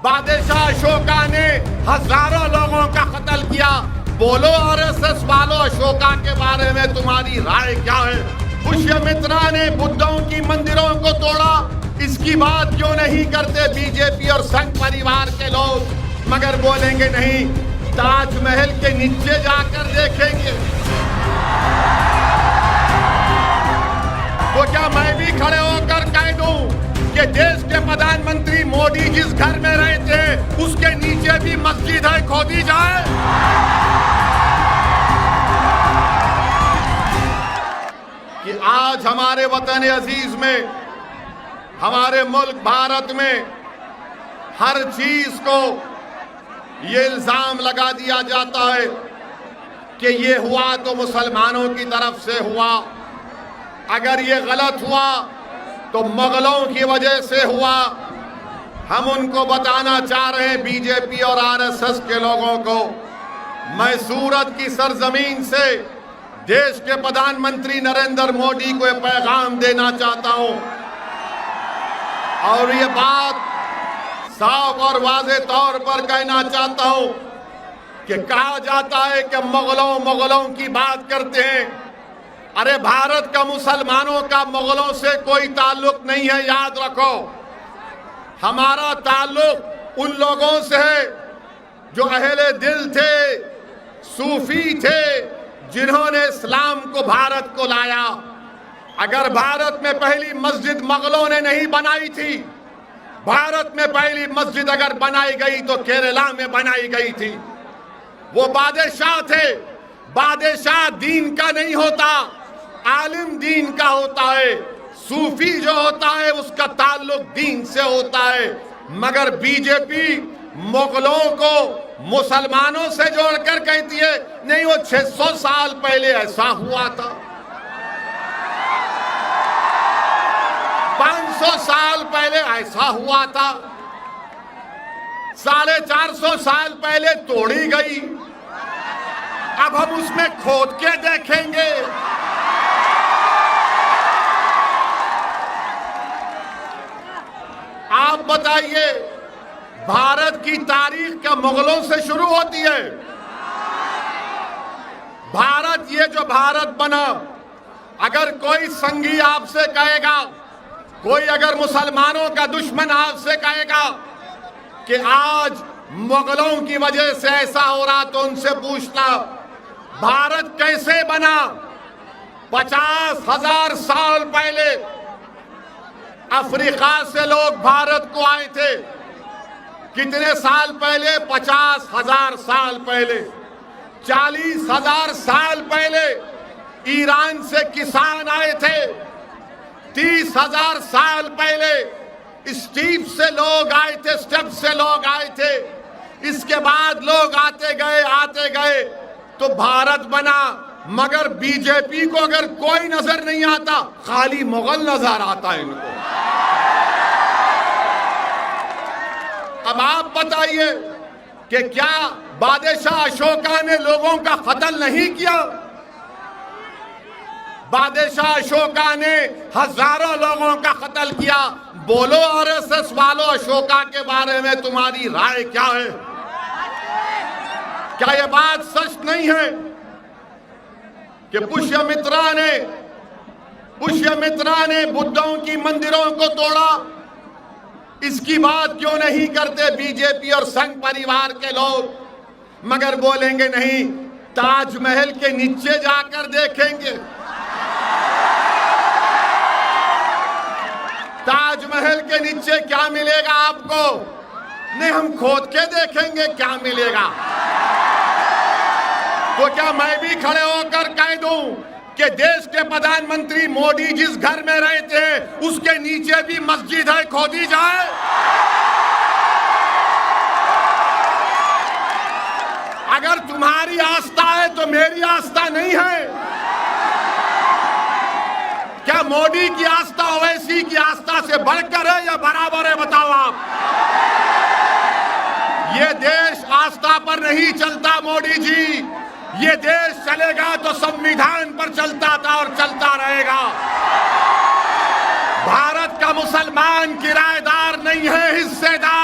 बादशाह अशोका ने हजारों लोगों का कत्ल किया। बोलो आरएसएस वालों, अशोका के बारे में तुम्हारी राय क्या है? पुष्यमित्रा ने बुद्धों की मंदिरों को तोड़ा, इसकी बात क्यों नहीं करते बीजेपी और संघ परिवार के लोग? मगर बोलेंगे नहीं, ताजमहल के नीचे जाकर देखेंगे। तो क्या मैं भी खड़े होकर कह दूं कि देश के प्रधानमंत्री मोदी जिस घर में रहे थे उसके नीचे भी मस्जिद है, खोदी जाए? कि आज हमारे वतन अजीज में, हमारे मुल्क भारत में हर चीज को ये इल्जाम लगा दिया जाता है कि ये हुआ तो मुसलमानों की तरफ से हुआ, अगर ये गलत हुआ तो मुगलों की वजह से हुआ। हम उनको बताना चाह रहे हैं, बीजेपी और आरएसएस के लोगों को, मैं सूरत की सरजमीन से देश के प्रधानमंत्री नरेंद्र मोदी को पैगाम देना चाहता हूं और ये बात साफ और वाज़े तौर पर कहना चाहता हूं कि कहा जाता है कि मुगलों की बात करते हैं। अरे भारत का मुसलमानों का मुगलों से कोई ताल्लुक नहीं है, याद रखो। हमारा ताल्लुक उन लोगों से है जो अहले दिल थे, सूफी थे, जिन्होंने इस्लाम को भारत को लाया। अगर भारत में पहली मस्जिद मुगलों ने नहीं बनाई थी, भारत में पहली मस्जिद अगर बनाई गई तो केरला में बनाई गई थी। वो बादशाह थे, बादशाह दीन का नहीं होता, आलिम दीन का होता है। सूफी जो होता है उसका ताल्लुक दीन से होता है। मगर बीजेपी मुगलों को मुसलमानों से जोड़कर कहती है नहीं, वो 600 साल पहले ऐसा हुआ था, 500 साल पहले ऐसा हुआ था, 450 साल पहले तोड़ी गई, अब हम उसमें खोद के देखेंगे। आप बताइए, भारत की तारीख क्या मुगलों से शुरू होती है? भारत, ये जो भारत बना, अगर कोई संगी आपसे कहेगा, कोई अगर मुसलमानों का दुश्मन आपसे कहेगा कि आज मुगलों की वजह से ऐसा हो रहा, तो उनसे पूछना भारत कैसे बना? 50,000 साल पहले अफ्रीका से लोग भारत को आए थे। कितने साल पहले? 50,000 साल पहले। 40,000 साल पहले ईरान से किसान आए थे। 30,000 साल पहले स्टीप से लोग आए थे, स्टेप से लोग आए थे। इसके बाद लोग आते गए तो भारत बना। मगर बीजेपी को अगर कोई नजर नहीं आता, खाली मुगल नजर आता है इनको। अब आप बताइए कि क्या बादशाह अशोका ने लोगों का कत्ल नहीं किया? बादशाह अशोका ने हजारों लोगों का कत्ल किया। बोलो आरएसएस वालों, अशोका के बारे में तुम्हारी राय क्या है? क्या यह बात सच नहीं है कि पुष्यमित्रा ने बुद्धों की मंदिरों को तोड़ा? इसकी बात क्यों नहीं करते बीजेपी और संघ परिवार के लोग? मगर बोलेंगे नहीं, ताजमहल के नीचे जाकर देखेंगे। ताजमहल के नीचे क्या मिलेगा आपको? नहीं, हम खोद के देखेंगे क्या मिलेगा। तो क्या मैं भी खड़े होकर कह दूं कि देश के प्रधानमंत्री मोदी जिस घर में रहे थे उसके नीचे भी मस्जिद है, खोदी जाए? अगर तुम्हारी आस्था है तो मेरी आस्था नहीं है। क्या मोदी की आस्था ओवैसी की आस्था से बढ़कर है या बराबर है? बताओ आप। ये देश आस्था पर नहीं चलता मोदी जी। ये देश चलेगा तो संविधान पर चलता था और चलता रहेगा। भारत का मुसलमान किराएदार नहीं है, हिस्सेदार